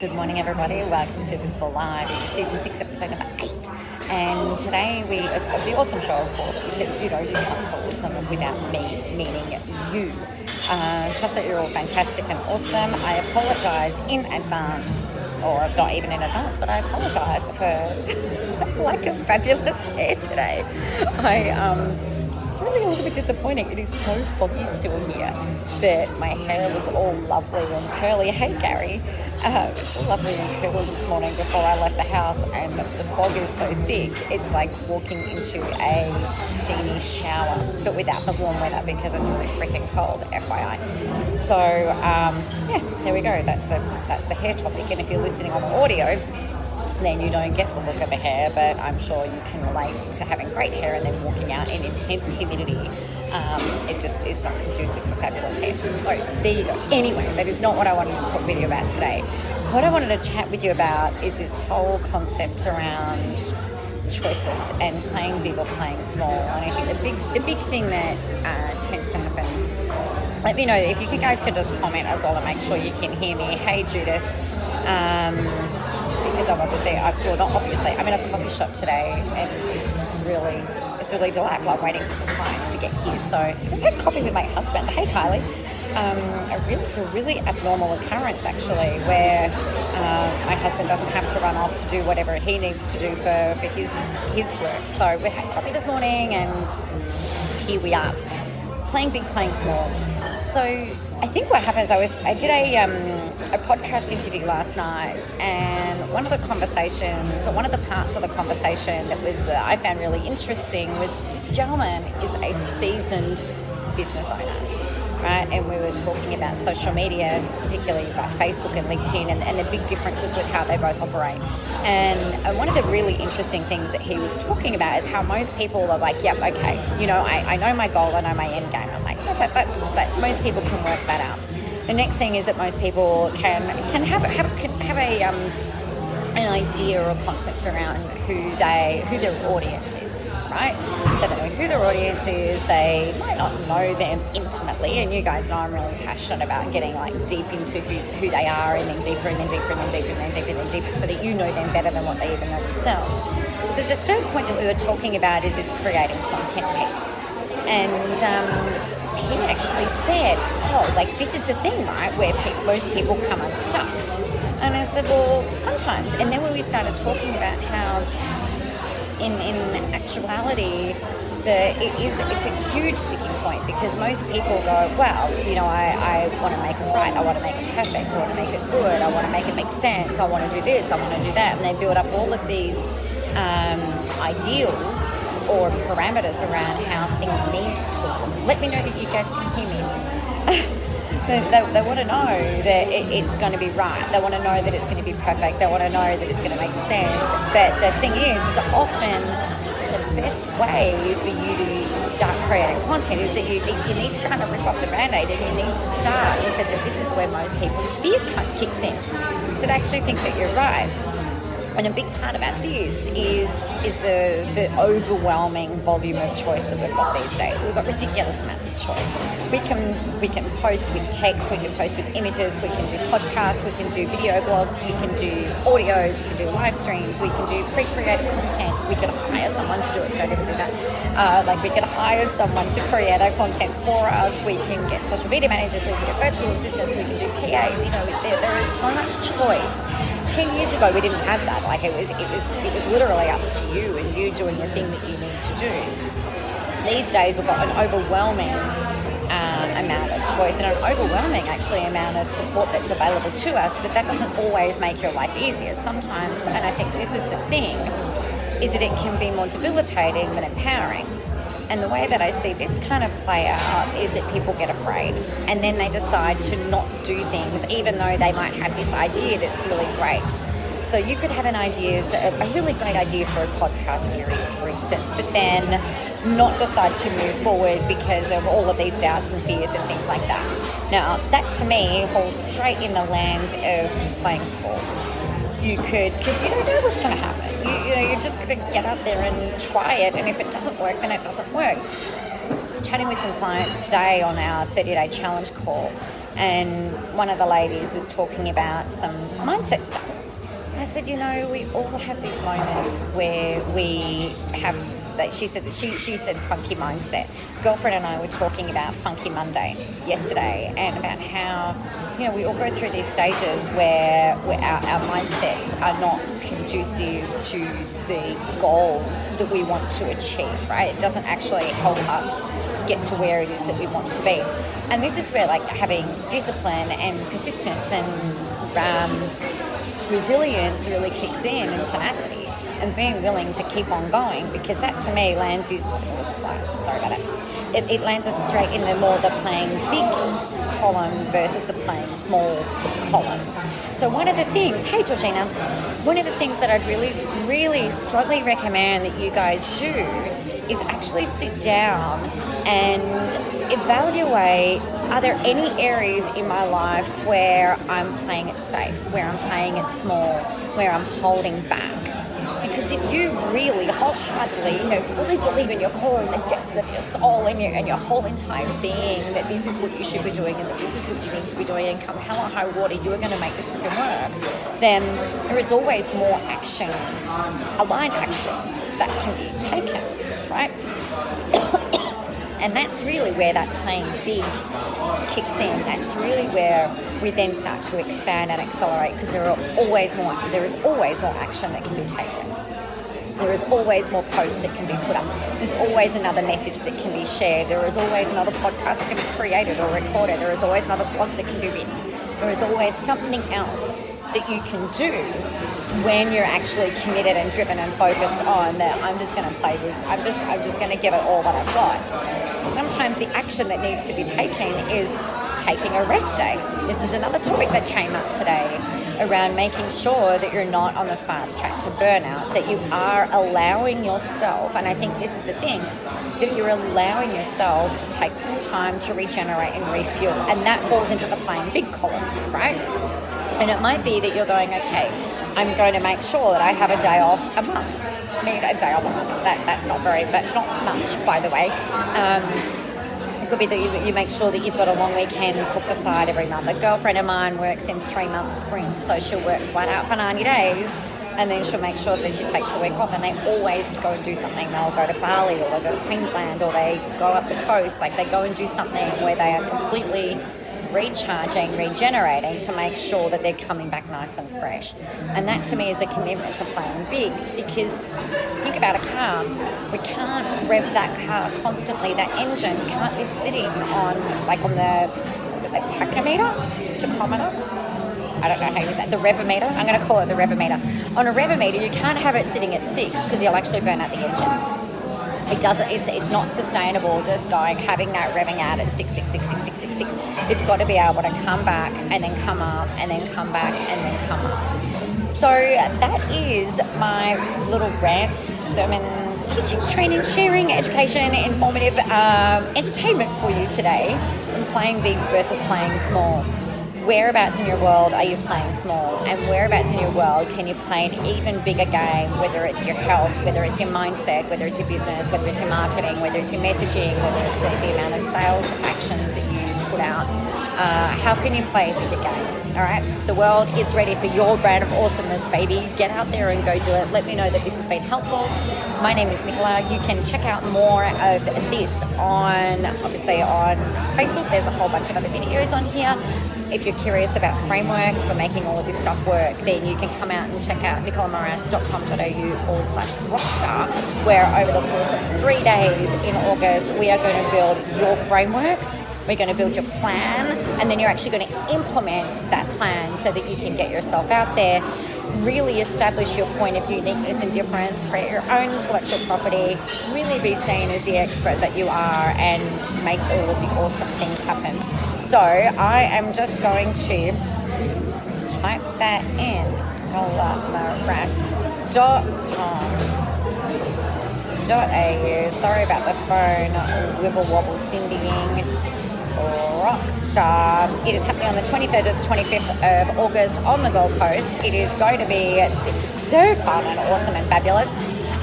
Good morning, everybody. Welcome to VISBLE Live. It's season 6, episode number 8. And today it's the awesome show, of course, because, you can't call awesome without me, meaning you. Trust that you're all fantastic and awesome. I apologise in advance, or not even in advance, but I apologise for lack of fabulous hair today. It's really a little bit disappointing. It is so foggy still here that my hair was all lovely and curly. Hey, Gary. It's all lovely and curly this morning before I left the house, and the fog is so thick, it's like walking into a steamy shower, but without the warm weather because it's really freaking cold, FYI. So, there we go. That's the hair topic. And if you're listening on the audio, then you don't get the look of the hair, but I'm sure you can relate to having great hair and then walking out in intense humidity. It just is not conducive for fabulous hair. So there you go. Anyway, that is not what I wanted to talk with you about today. What I wanted to chat with you about is this whole concept around choices and playing big or playing small. And I think the big thing that tends to happen, let me know if you guys can just comment as well to make sure you can hear me. Hey, Judith. Because I'm in a coffee shop today, and it's really delightful. I'm waiting for some clients to get here. So I just had coffee with my husband. Hey, Kylie. It's a really abnormal occurrence, actually, where my husband doesn't have to run off to do whatever he needs to do for his work. So we had coffee this morning, and here we are, playing big, playing small. So I think what happens, I did a podcast interview last night, and one of the parts of the conversation that I found really interesting was this gentleman is a seasoned business owner, right? And we were talking about social media, particularly about Facebook and LinkedIn, and the big differences with how they both operate. And one of the really interesting things that he was talking about is how most people are like, yep, okay, I know my goal, I know my end game. I'm like, yeah, but most people can work that out. The next thing is that most people can have an idea or a concept around who their audience is, right? So they know who their audience is. They might not know them intimately, and you guys know I'm really passionate about getting deep into who they are, and then deeper and then deeper and then deeper and then deeper and then deeper, so that you know them better than what they even know themselves. The third point that we were talking about is this creating content piece, and he actually said, this is the thing, right, where most people come unstuck. And I said, well, sometimes. And then when we started talking about how in actuality, it's a huge sticking point, because most people go, well, I want to make it right, I want to make it perfect, I want to make it good, I want to make it make sense, I want to do this, I want to do that. And they build up all of these ideals or parameters around how things need to look. Let me know that you guys can hear me. They want to know that it's going to be right. They want to know that it's going to be perfect. They want to know that it's going to make sense. But the thing is often the best way for you to start creating content is that you need to kind of rip off the Band-Aid, and you need to start. He said that this is where most people's fear kicks in. He said, I actually think that you're right. And a big part about this is the overwhelming volume of choice that we've got these days. We've got ridiculous amounts of choice. We can post with text, we can post with images, we can do podcasts, we can do video blogs, we can do audios, we can do live streams, we can do pre-created content. We could hire someone to do it. Don't ever do that. We could hire someone to create our content for us. We can get social media managers, we can get virtual assistants, we can do PAs. There is so much choice. 10 years ago, we didn't have that. It was literally up to you and you doing the thing that you need to do. These days, we've got an overwhelming amount of choice and an overwhelming, actually, amount of support that's available to us, but that doesn't always make your life easier. Sometimes, and I think this is the thing, is that it can be more debilitating than empowering. And the way that I see this kind of play out is that people get afraid, and then they decide to not do things, even though they might have this idea that's really great. So you could have an idea, a really great idea for a podcast series, for instance, but then not decide to move forward because of all of these doubts and fears and things like that. Now, that to me falls straight in the land of playing small. You could, because you don't know what's going to happen. You're just going to get out there and try it, and if it doesn't work, then it doesn't work. I was chatting with some clients today on our 30-day challenge call, and one of the ladies was talking about some mindset stuff. I said, we all have these moments where we have that. She said funky mindset. Girlfriend and I were talking about Funky Monday yesterday, and about how we all go through these stages where our mindsets are not conducive to the goals that we want to achieve. Right? It doesn't actually help us get to where it is that we want to be. And this is where having discipline and persistence and resilience really kicks in, and tenacity, and being willing to keep on going, because that to me lands you, sorry about it, it lands us straight in the playing big column versus the playing small column. So one of the things, hey Georgina, one of the things that I'd really, really strongly recommend that you guys do is actually sit down and evaluate, are there any areas in my life where I'm playing it safe, where I'm playing it small, where I'm holding back? Because if you really wholeheartedly, fully believe in your core and the depths of your soul and your whole entire being that this is what you should be doing and that this is what you need to be doing, and come hell or high water, you are going to make this freaking work, then there is always more action, aligned action that can be taken, right? And that's really where that playing big kicks in. That's really where we then start to expand and accelerate, because there is always more action that can be taken. There is always more posts that can be put up. There's always another message that can be shared. There is always another podcast that can be created or recorded. There is always another blog that can be written. There is always something else that you can do when you're actually committed and driven and focused on that. I'm just going to play this. I'm just going to give it all that I've got. Sometimes the action that needs to be taken is taking a rest day. This is another topic that came up today around making sure that you're not on the fast track to burnout, that you are allowing yourself, and I think this is the thing, that you're allowing yourself to take some time to regenerate and refuel, and that falls into the playing big column, right? And it might be that you're going, okay, I'm going to make sure that I have a day off a month. I mean, a day off a month. That's not much, by the way. It could be that you make sure that you've got a long weekend booked aside every month. A girlfriend of mine works in 3-month sprints, so she'll work flat out for 90 days, and then she'll make sure that she takes a week off, and they always go and do something. They'll go to Bali, or they go to Queensland, or they go up the coast. They go and do something where they are completely recharging, regenerating, to make sure that they're coming back nice and fresh. And that to me is a commitment to playing big, because think about a car. We can't rev that car constantly. That engine can't be sitting on the tachometer, I don't know how you say it, the revometer. I'm going to call it the revometer. On a revometer, you can't have it sitting at 6, because you'll actually burn out the engine. It doesn't. It's not sustainable just having that revving out at 6. It's got to be able to come back and then come up and then come back and then come up. So that is my little rant, sermon, teaching, training, sharing, education, informative entertainment for you today on playing big versus playing small. Whereabouts in your world are you playing small, and whereabouts in your world can you play an even bigger game, whether it's your health, whether it's your mindset, whether it's your business, whether it's your marketing, whether it's your messaging, whether it's the amount of sales actions that you put out. How can you play a bigger game? All right, the world is ready for your brand of awesomeness, baby. Get out there and go do it. Let me know that this has been helpful. My name is Nicola. You can check out more of this on Facebook. There's a whole bunch of other videos on here. If you're curious about frameworks for making all of this stuff work, then you can come out and check out nicolamoras.com.au/rockstar, where over the course of 3 days in August, we are going to build your framework. We're going to build your plan, and then you're actually going to implement that plan so that you can get yourself out there, really establish your point of uniqueness and difference, create your own intellectual property, really be seen as the expert that you are, and make all of the awesome things happen. So I am just going to type that in, nicolamoras.com.au. Sorry about the phone wibble wobble cindying. Rockstar. It is happening on the 23rd to the 25th of August on the Gold Coast. It is going to be so fun and awesome and fabulous.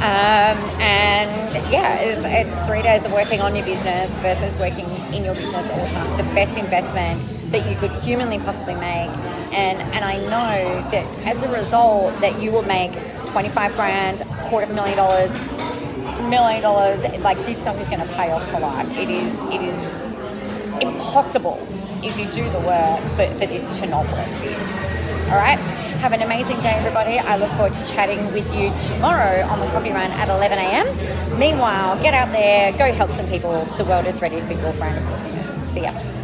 And yeah, it's 3 days of working on your business versus working in your business all the time. The best investment that you could humanly possibly make. And I know that as a result that you will make 25 grand, $250,000, $1 million. Like, this stuff is going to pay off for life. It is impossible if you do the work for this to not work for you. All right? Have an amazing day, everybody. I look forward to chatting with you tomorrow on the coffee run at 11 a.m. Meanwhile, get out there, go help some people. The world is ready for your brand of business. See ya.